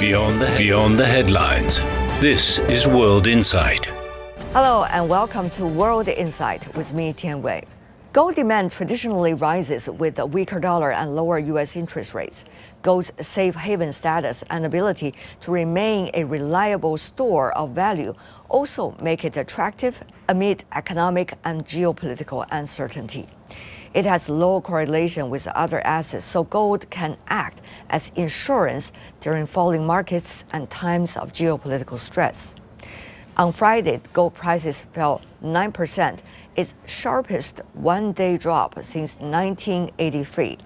Beyond the headlines. This is World Insight. Hello and welcome to World Insight with me, Tian Wei. Gold demand traditionally rises with a weaker dollar and lower U.S. interest rates. Gold's safe haven status and ability to remain a reliable store of value also make it attractive amid economic and geopolitical uncertainty. It has low correlation with other assets, so gold can act as insurance during falling markets and times of geopolitical stress. On Friday, gold prices fell 9%, its sharpest one-day drop since 1983.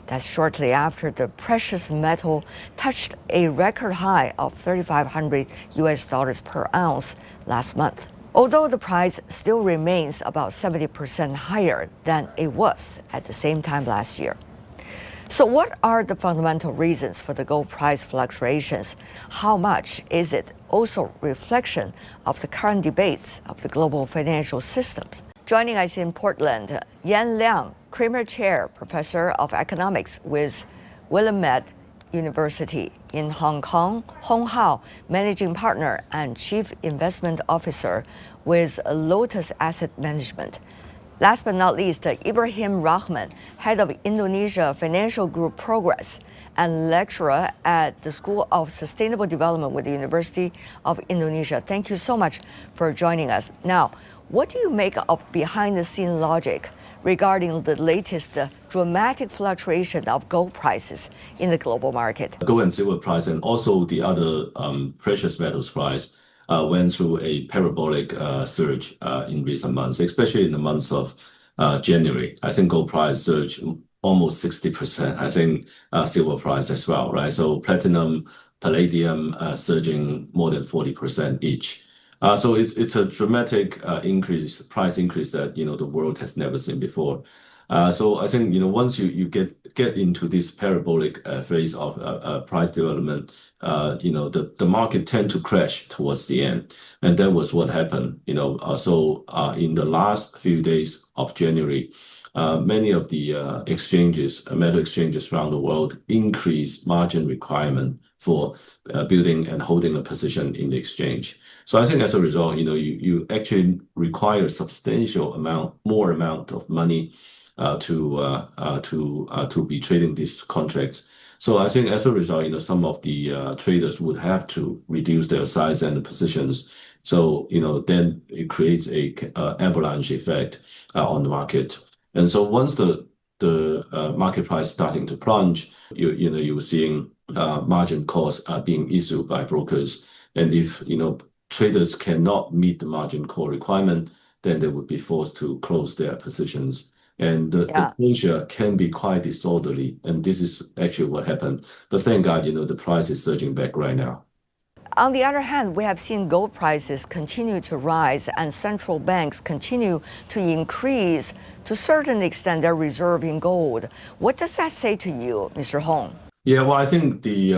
That's shortly after the precious metal touched a record high of $3,500 per ounce last month. Although the price still remains about 70% higher than it was at the same time last year. So what are the fundamental reasons for the gold price fluctuations? How much is it also reflection of the current debates of the global financial systems? Joining us in Portland, Yan Liang, Kramer Chair, Professor of Economics with Willamette University in Hong Kong, Hong Hao, Managing Partner and Chief Investment Officer with Lotus Asset Management. Last but not least, Ibrahim Rahman, Head of Indonesia Financial Group Progress and lecturer at the School of Sustainable Development with the University of Indonesia. Thank you so much for joining us. Now, what do you make of behind-the-scene logic regarding the latest dramatic fluctuation of gold prices in the global market? Gold and silver price and also the other precious metals price went through a parabolic surge in recent months, especially in the months of January. I think gold price surged almost 60%. I think silver price as well, right? So platinum, palladium surging more than 40% each. So it's a dramatic price increase that the world has never seen before. So I think once you get into this parabolic phase of price development, the market tend to crash towards the end, and that was what happened. So in the last few days of January, many of the metal exchanges around the world increased margin requirement for building and holding a position in the exchange. So I think as a result, you actually require substantial more amount of money to be trading these contracts. So I think as a result, some of the traders would have to reduce their size and positions. So then it creates a avalanche effect on the market. And so once the market price starting to plunge, you're seeing margin calls being issued by brokers. And if traders cannot meet the margin call requirement, then they would be forced to close their positions. And the closure can be quite disorderly. And this is actually what happened. But thank God, the price is surging back right now. On the other hand, we have seen gold prices continue to rise and central banks continue to increase to a certain extent their reserve in gold. What does that say to you, Mr. Hong? Yeah, well, I think the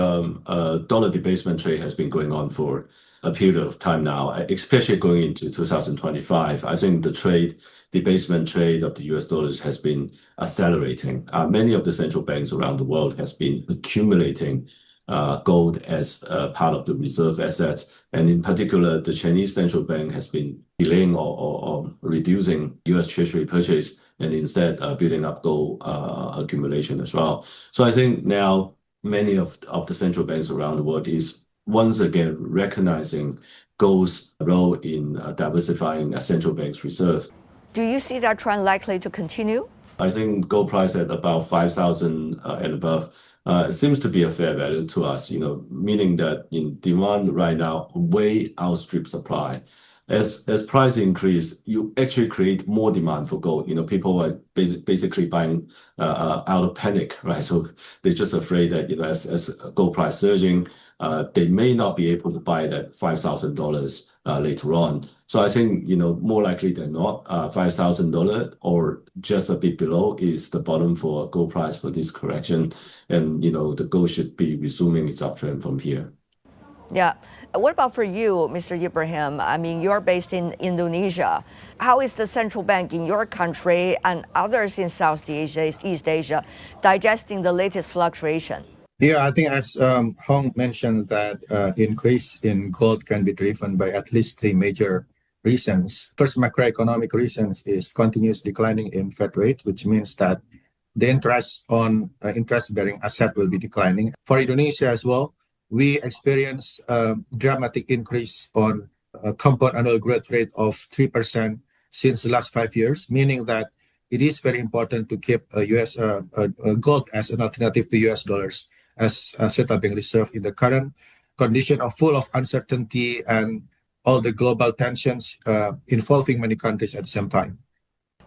dollar debasement trade has been going on for a period of time now, especially going into 2025. I think the debasement trade of the US dollars has been accelerating. Many of the central banks around the world has been accumulating gold as part of the reserve assets. And in particular, the Chinese central bank has been delaying or reducing US Treasury purchase and instead building up gold accumulation as well. So I think now many of the central banks around the world is once again recognizing gold's role in diversifying a central bank's reserve. Do you see that trend likely to continue? I think gold price at about 5,000 and above seems to be a fair value to us, meaning that demand right now way outstrips supply. As price increase, you actually create more demand for gold. People are basically buying out of panic, right? So they're just afraid that as gold price surging, they may not be able to buy that $5,000 later on. So I think more likely than not, $5,000 or just a bit below is the bottom for gold price for this correction, and the gold should be resuming its uptrend from here. Yeah. What about for you, Mr. Ibrahim? I mean, you're based in Indonesia. How is the central bank in your country and others in Southeast Asia, East Asia, digesting the latest fluctuation? Yeah, I think as Hong mentioned that increase in gold can be driven by at least three major reasons. First, macroeconomic reasons is continuous declining in Fed rate, which means that the interest on interest-bearing asset will be declining. For Indonesia as well, we experience a dramatic increase on a compound annual growth rate of 3% since the last 5 years, meaning that it is very important to keep US gold as an alternative to US dollars as a central bank reserve in the current condition of full of uncertainty and all the global tensions involving many countries at the same time.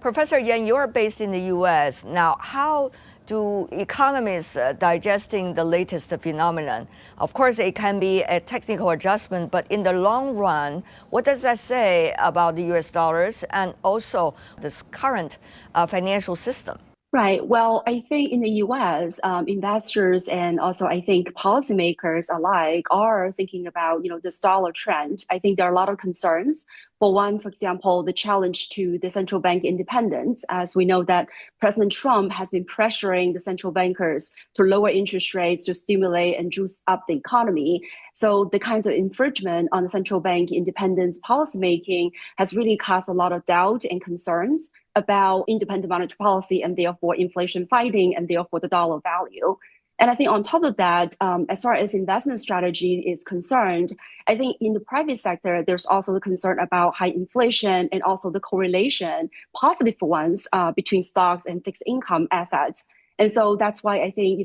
Professor Yan, you're based in the US. Now, how do economists digesting the latest phenomenon? Of course, it can be a technical adjustment, but in the long run, what does that say about the US dollars and also this current financial system? Right. Well, I think in the US, investors and also I think policymakers alike are thinking about, this dollar trend. I think there are a lot of concerns. For one, for example, the challenge to the central bank independence, as we know that President Trump has been pressuring the central bankers to lower interest rates to stimulate and juice up the economy. So the kinds of infringement on the central bank independence policymaking has really caused a lot of doubt and concerns about independent monetary policy and therefore inflation fighting and therefore the dollar value. And I think on top of that, as far as investment strategy is concerned, I think in the private sector, there's also the concern about high inflation and also the correlation, positive ones, between stocks and fixed income assets. And so that's why I think,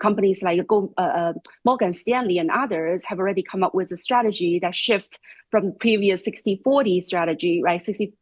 companies like Morgan Stanley and others have already come up with a strategy that shift from previous 60-40 strategy, right? 60%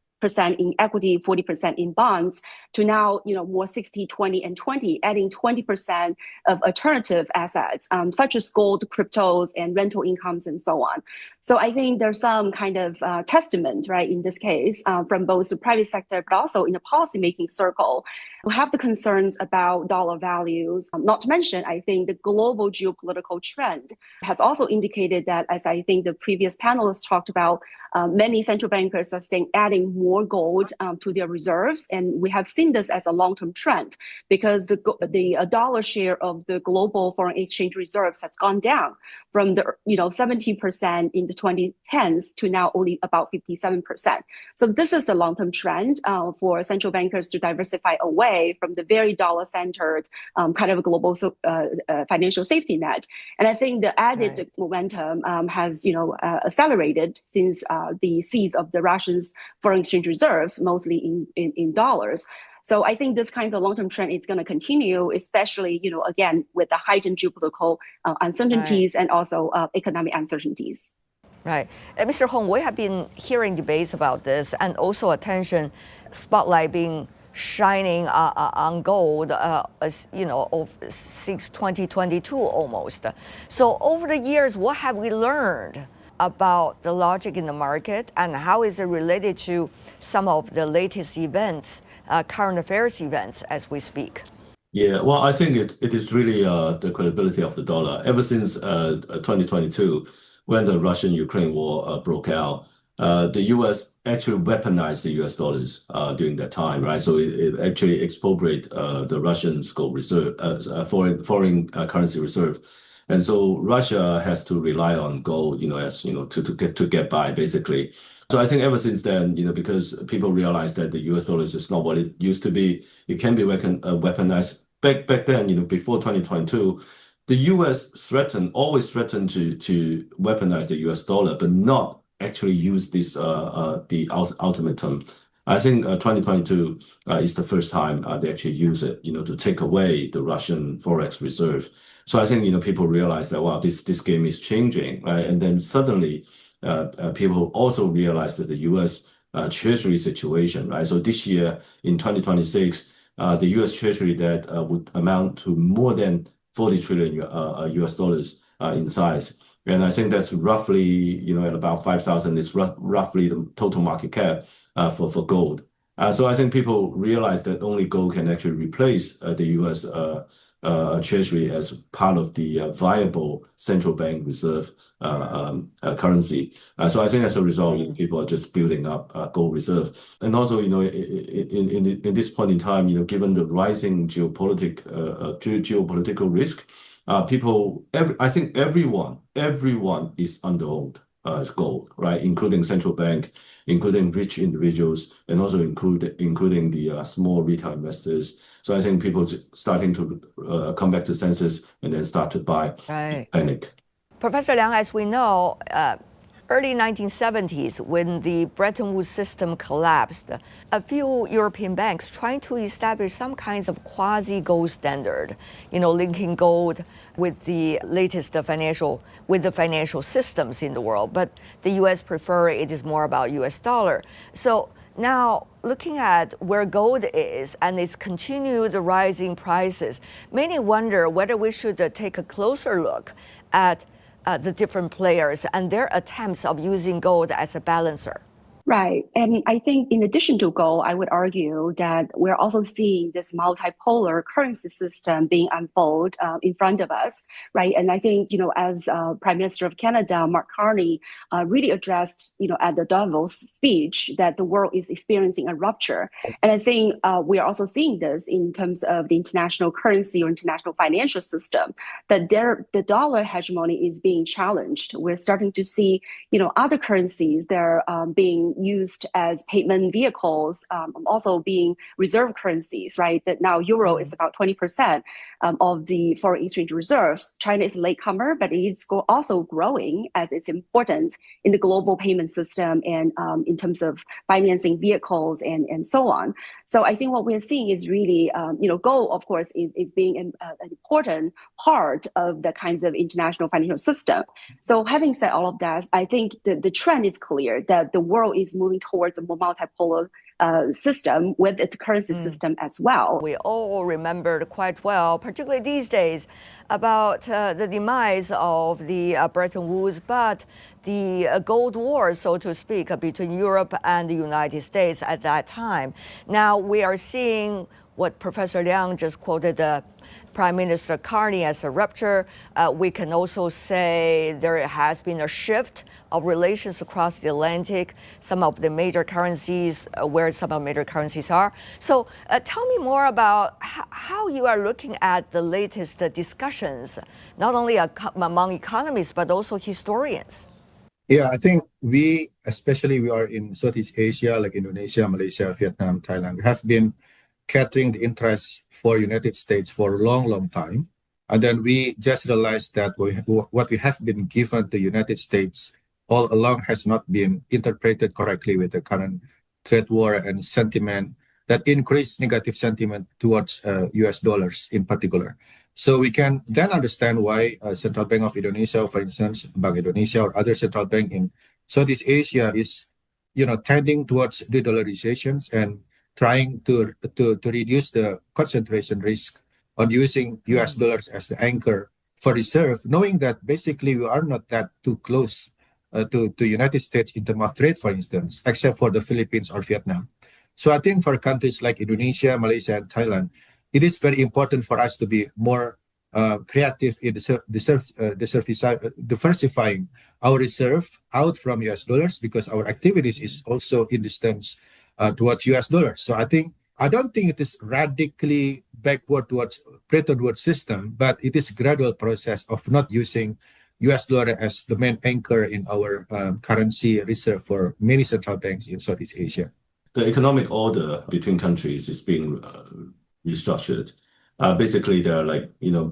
in equity, 40% in bonds, to now, more 60-20 and 20, adding 20% of alternative assets, such as gold, cryptos, and rental incomes, and so on. So I think there's some kind of testament, right, in this case, from both the private sector, but also in the policymaking circle, who have the concerns about dollar values. Not to mention, I think the global geopolitical trend has also indicated that, as I think the previous panelists talked about, many central bankers are adding more gold to their reserves, and we have seen this as a long-term trend because the dollar share of the global foreign exchange reserves has gone down from the 70% in the 2010s to now only about 57%. So this is a long-term trend for central bankers to diversify away from the very dollar-centered kind of a global financial safety net. And I think the added momentum has accelerated since the cease of the Russians' foreign exchange reserves, mostly in dollars. So I think this kind of long-term trend is going to continue, especially, again, with the heightened geopolitical uncertainties and also economic uncertainties. Right. Mr. Hong, we have been hearing debates about this and also attention spotlight being shining on gold, since 2022 almost. So over the years, what have we learned about the logic in the market and how is it related to some of the latest events, current affairs events as we speak? Yeah, well, I think it is really the credibility of the dollar. Ever since 2022, when the Russian-Ukraine war broke out, the U.S. actually weaponized the U.S. dollars during that time, right? So it actually expropriated the Russian gold reserve, foreign currency reserve. And so Russia has to rely on gold, to get by, basically. So I think ever since then, because people realized that the US dollar is just not what it used to be, it can be weaponized. Back then, before 2022, the US always threatened to weaponize the US dollar, but not actually use this the ultimatum. I think 2022 is the first time they actually use it, to take away the Russian forex reserve. So I think people realize that, wow, this game is changing, right? And then suddenly people also realize that the U.S. Treasury situation, right? So this year in 2026, the U.S. Treasury debt would amount to more than 40 trillion US dollars in size. And I think that's roughly, at about 5,000 is roughly the total market cap for gold. So I think people realize that only gold can actually replace the U.S. Treasury as part of the viable central bank reserve currency. So I think as a result, people are just building up gold reserve. And also, in this point in time, given the rising geopolitical risk, I think everyone is underowned gold, right? Including central bank, including rich individuals, and also including the small retail investors. So I think people starting to come back to senses and then start to buy, panic. Professor Liang, as we know, early 1970s, when the Bretton Woods system collapsed, a few European banks trying to establish some kinds of quasi-gold standard, linking gold with the latest financial systems in the world. But the U.S. prefer it is more about U.S. dollar. So now, looking at where gold is and its continued rising prices, many wonder whether we should take a closer look at the different players and their attempts of using gold as a balancer. Right. And I think in addition to gold, I would argue that we're also seeing this multipolar currency system being unfold in front of us, right? And I think, as Prime Minister of Canada, Mark Carney, really addressed, at the Davos speech, that the world is experiencing a rupture. And I think we are also seeing this in terms of the international currency or international financial system, that the dollar hegemony is being challenged. We're starting to see, other currencies, they're being used as payment vehicles, also being reserve currencies, right? That now euro is about 20% of the foreign exchange reserves. China is a latecomer, but it's also growing as it's important in the global payment system and in terms of financing vehicles and so on. So I think what we're seeing is really, gold, of course, is being an important part of the kinds of international financial system. So having said all of that, I think the trend is clear that the world is moving towards a more multipolar system with its currency system as well. We all remembered quite well, particularly these days, about the demise of the Bretton Woods, but the gold war, so to speak, between Europe and the United States at that time. Now we are seeing what Professor Liang just quoted Prime Minister Carney as a rupture. We can also say there has been a shift of relations across the Atlantic, some of the major currencies, where some of the major currencies are. So tell me more about how you are looking at the latest discussions, not only among economists, but also historians. Yeah, I think especially we are in Southeast Asia, like Indonesia, Malaysia, Vietnam, Thailand, we have been catering the interests for United States for a long, long time. And then we just realized that what we have been given to United States all along has not been interpreted correctly with the current trade war and sentiment that increased negative sentiment towards US dollars in particular. So we can then understand why Central Bank of Indonesia, for instance, Bank Indonesia or other central bank in Southeast Asia is, tending towards de-dollarizations and trying to reduce the concentration risk on using US dollars as the anchor for reserve, knowing that basically we are not that too close to United States in terms of trade, for instance, except for the Philippines or Vietnam. So I think for countries like Indonesia, Malaysia, and Thailand, it is very important for us to be more creative in diversifying our reserve out from US dollars, because our activities is also in distance towards US dollars. So I don't think it is radically backward towards Bretton Woods system, but it is a gradual process of not using US dollar as the main anchor in our currency reserve for many central banks in Southeast Asia. The economic order between countries is being restructured. Basically, there are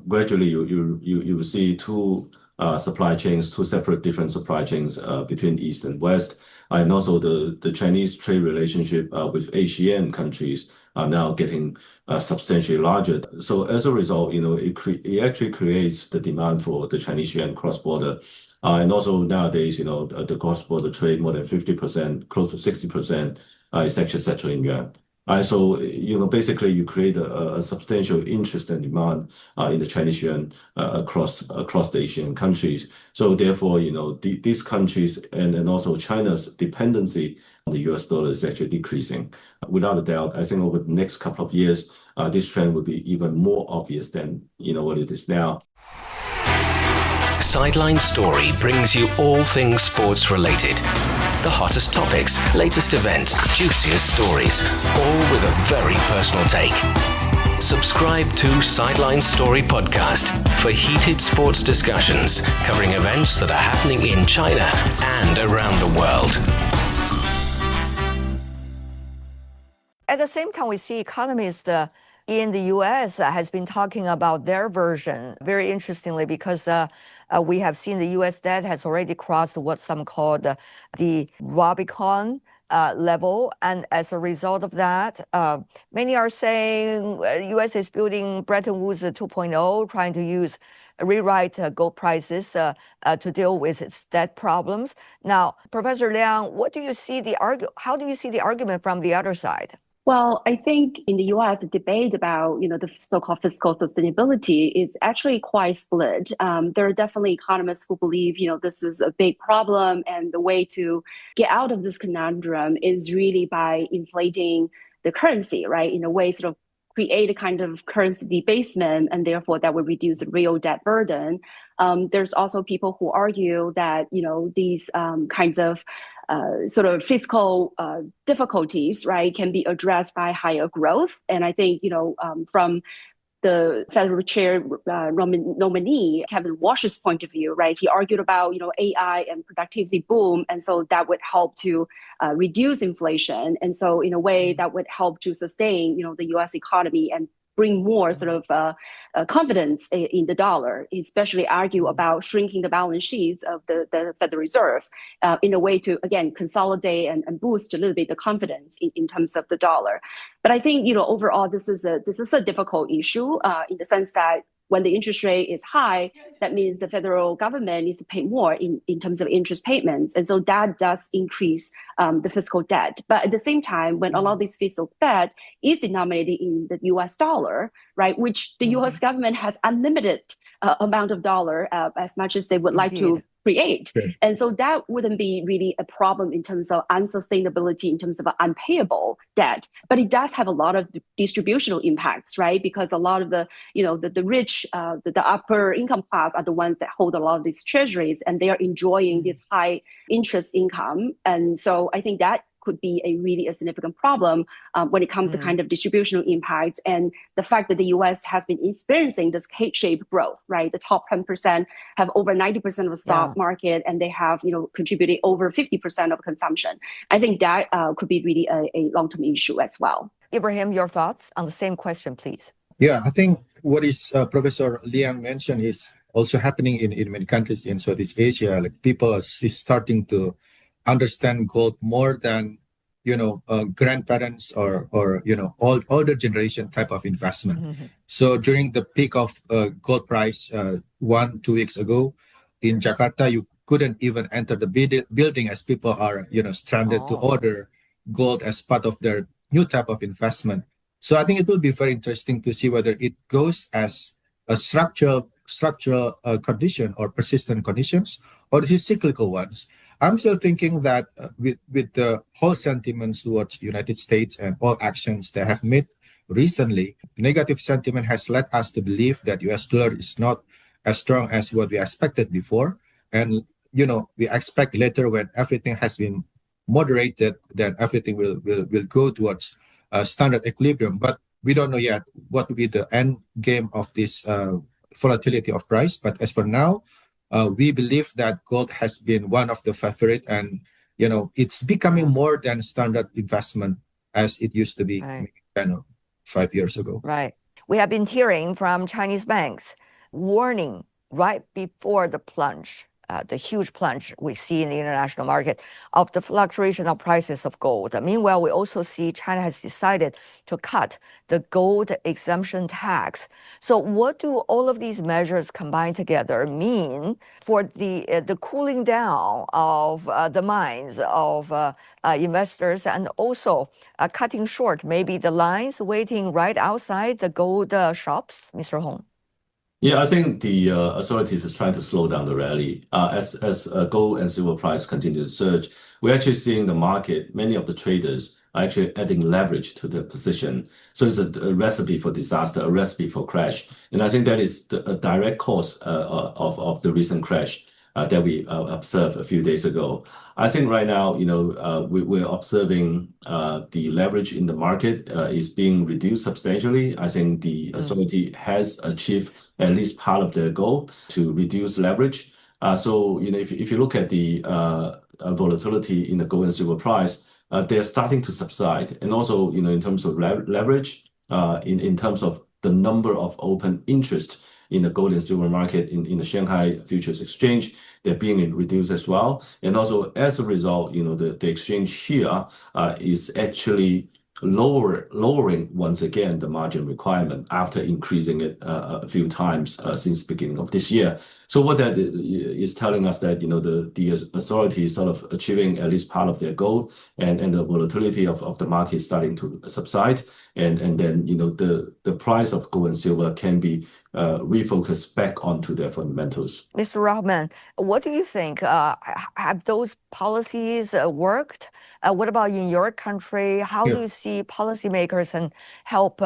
gradually you will see two separate different supply chains between East and West. And also the Chinese trade relationship with Asian countries are now getting substantially larger. So as a result, it actually creates the demand for the Chinese yuan cross-border. And also nowadays, the cross-border trade, more than 50%, close to 60%, is actually settled in yuan. So, basically you create a substantial interest and demand in the Chinese yuan across the Asian countries. So therefore, these countries and also China's dependency on the US dollar is actually decreasing. Without a doubt, I think over the next couple of years, this trend will be even more obvious than, what it is now. Sideline Story brings you all things sports related. The hottest topics, latest events, juiciest stories, all with a very personal take. Subscribe to Sideline Story Podcast for heated sports discussions covering events that are happening in China and around the world. At the same time, we see economists in the U.S. Has been talking about their version, very interestingly, because we have seen the U.S. debt has already crossed what some call the Rubicon level. And as a result of that, many are saying U.S. is building Bretton Woods 2.0, trying to rewrite gold prices to deal with its debt problems. Now, Professor Liang, how do you see the argument from the other side? Well, I think in the US, the debate about the so-called fiscal sustainability is actually quite split. There are definitely economists who believe this is a big problem, and the way to get out of this conundrum is really by inflating the currency, right? In a way, sort of create a kind of currency debasement, and therefore that would reduce the real debt burden. There's also people who argue that these kinds of sort of fiscal difficulties, right, can be addressed by higher growth. And I think, from the Federal Chair nominee, Kevin Walsh's point of view, right, he argued about, AI and productivity boom. And so that would help to reduce inflation. And so in a way that would help to sustain, the US economy and bring more sort of confidence in the dollar, especially argue about shrinking the balance sheets of the Federal Reserve in a way to, again, consolidate and boost a little bit the confidence in terms of the dollar. But I think, overall, this is a difficult issue in the sense that when the interest rate is high, that means the federal government needs to pay more in terms of interest payments. And so that does increase the fiscal debt. But at the same time, when a lot of this fiscal debt is denominated in the US dollar, right, which the US government has unlimited amount of dollar as much as they would like to create. Sure. And so that wouldn't be really a problem in terms of unsustainability, in terms of unpayable debt. But it does have a lot of distributional impacts, right? Because a lot of the rich, the upper income class are the ones that hold a lot of these treasuries, and they are enjoying this high interest income. And so I think that could be a significant problem when it comes to kind of distributional impacts, and the fact that the US has been experiencing this K-shaped growth, right? The top 10% have over 90% of the stock market, and they have, contributed over 50% of consumption. I think that could be really a long-term issue as well. Ibrahim, your thoughts on the same question, please. Yeah, I think what is Professor Liang mentioned is also happening in many countries in Southeast Asia. Like people are starting to understand gold more than grandparents or older generation type of investment. So during the peak of gold price 1-2 weeks ago in Jakarta, you couldn't even enter the building as people are stranded to order gold as part of their new type of investment. So I think it will be very interesting to see whether it goes as a structural condition or persistent conditions, or is it cyclical ones. I'm still thinking that with the whole sentiments towards United States and all actions they have made recently, negative sentiment has led us to believe that US dollar is not as strong as what we expected before. And, we expect later when everything has been moderated, then everything will go towards standard equilibrium. But we don't know yet what will be the end game of this volatility of price. But as for now, we believe that gold has been one of the favorite, and it's becoming more than standard investment as it used to be 10 or 5 years ago. Right. We have been hearing from Chinese banks warning right before the plunge, the huge plunge we see in the international market of the fluctuation of prices of gold. Meanwhile, we also see China has decided to cut the gold exemption tax. So what do all of these measures combined together mean for the cooling down of the minds of investors, and also cutting short maybe the lines waiting right outside the gold shops, Mr. Hong? Yeah, I think the authorities is trying to slow down the rally. As gold and silver price continue to surge, we're actually seeing the market, many of the traders are actually adding leverage to their position. So it's a recipe for disaster, a recipe for crash. And I think that is a direct cause of the recent crash that we observed a few days ago. I think right now, we're observing the leverage in the market is being reduced substantially. I think the authority has achieved at least part of their goal to reduce leverage. So, if you look at the volatility in the gold and silver price, they're starting to subside. And also, in terms of leverage, in terms of the number of open interest in the gold and silver market in the Shanghai Futures Exchange, they're being reduced as well. And also, as a result, the exchange here is actually lowering once again the margin requirement after increasing it a few times since the beginning of this year. So what that is telling us that the authority is sort of achieving at least part of their goal, and the volatility of the market is starting to subside, and then the price of gold and silver can be refocused back onto their fundamentals. Mr. Rahman, what do you think? Have those policies worked? What about in your country? How do you see policymakers and help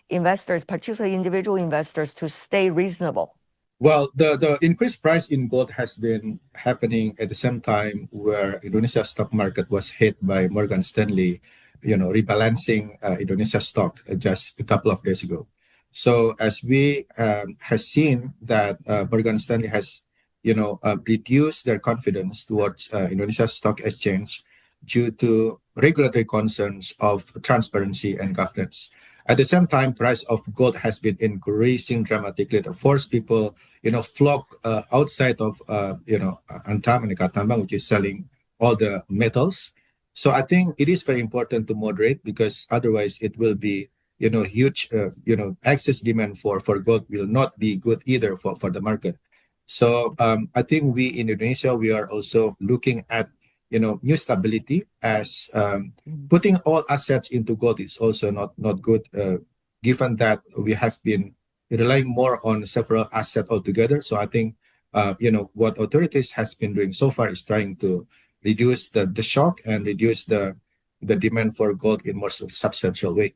investors, particularly individual investors, to stay reasonable? Well, the increased price in gold has been happening at the same time where Indonesia's stock market was hit by Morgan Stanley, rebalancing Indonesia's stock just a couple of days ago. So as we have seen that Morgan Stanley has, reduced their confidence towards Indonesia's stock exchange due to regulatory concerns of transparency and governance. At the same time, price of gold has been increasing dramatically to force people, flock outside of, Antam and Katambang, which is selling all the metals. So I think it is very important to moderate, because otherwise it will be, huge, excess demand for gold will not be good either for the market. So I think we in Indonesia, we are also looking at new stability, as putting all assets into gold is also not good, given that we have been relying more on several assets altogether. So I think what authorities has been doing so far is trying to reduce the shock and reduce the demand for gold in more substantial way.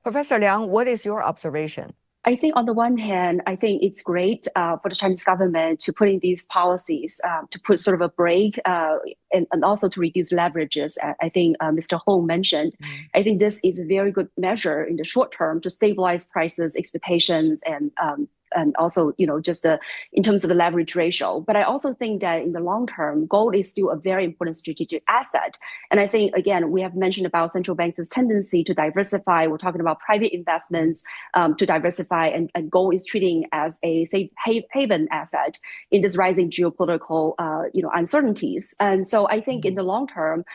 Professor Liang, what is your observation? I think on the one hand, I think it's great for the Chinese government to put in these policies to put sort of a break and also to reduce leverages. I think Mr. Hong mentioned. I think this is a very good measure in the short term to stabilize prices, expectations, and also, just in terms of the leverage ratio. But I also think that in the long term, gold is still a very important strategic asset. And I think, again, we have mentioned about central banks' tendency to diversify. We're talking about private investments to diversify, and gold is treating as a safe haven asset in this rising geopolitical, uncertainties. And so I think in the long term,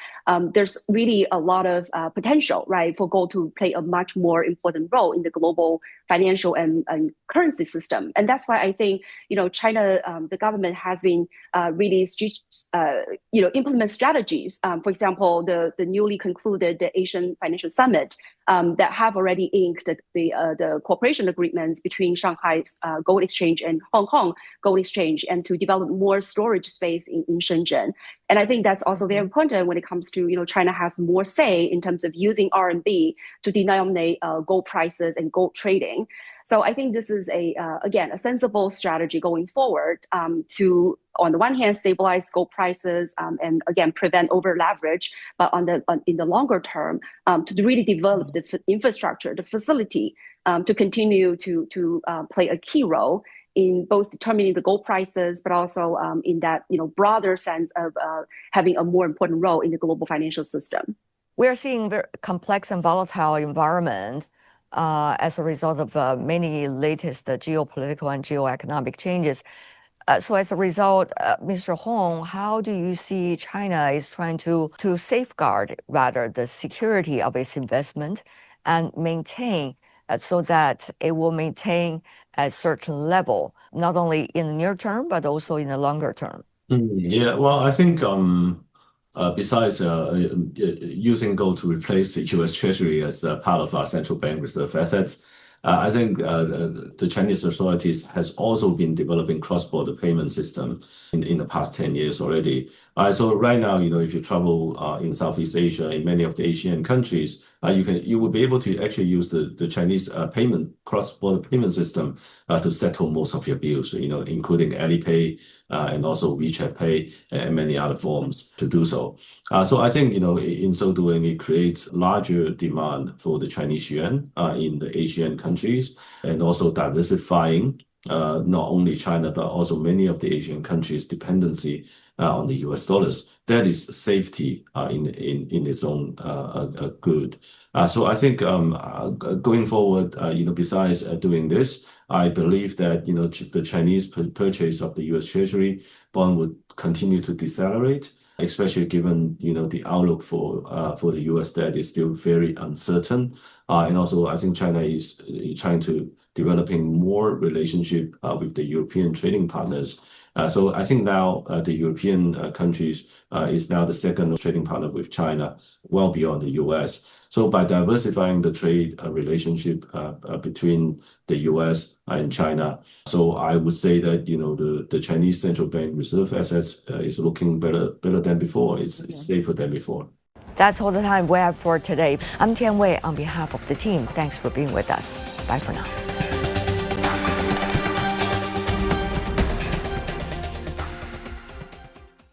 there's really a lot of potential, right, for gold to play a much more important role in the global financial and currency system. And that's why I think, China, the government has been really, implement strategies. For example, the newly concluded the Asian Financial Summit that have already inked the cooperation agreements between Shanghai Gold Exchange and Hong Kong Gold Exchange, and to develop more storage space in Shenzhen. And I think that's also very important when it comes to, China has more say in terms of using RMB to denominate gold prices and gold trading. So I think this is again, a sensible strategy going forward to, on the one hand, stabilize gold prices and again, prevent over leverage, but in the longer term, to really develop the infrastructure, the facility to continue to play a key role in both determining the gold prices, but also in that broader sense of having a more important role in the global financial system. We're seeing very complex and volatile environment as a result of many latest geopolitical and geoeconomic changes. So as a result, Mr. Hong, how do you see China is trying to safeguard rather the security of its investment and maintain so that it will maintain a certain level, not only in the near term, but also in the longer term? Yeah, well, I think besides using gold to replace the US Treasury as part of our central bank reserve assets, I think the Chinese authorities has also been developing cross-border payment system in the past 10 years already. So right now, if you travel in Southeast Asia, in many of the Asian countries, you will be able to actually use the Chinese cross-border payment system to settle most of your bills, including Alipay and also WeChat Pay and many other forms to do so. So I think, in so doing, it creates larger demand for the Chinese yuan in the Asian countries, and also diversifying not only China, but also many of the Asian countries' dependency on the US dollars. That is safety in its own good. So I think going forward, besides doing this, I believe that the Chinese purchase of the US Treasury bond would continue to decelerate, especially given the outlook for the US debt is still very uncertain. And also, I think China is trying to developing more relationship with the European trading partners. So I think now the European countries is now the second trading partner with China, well beyond the US. So by diversifying the trade relationship between the US and China, so I would say that the Chinese central bank reserve assets is looking better than before. It's safer than before. That's all the time we have for today. I'm Tian Wei on behalf of the team. Thanks for being with us. Bye for now.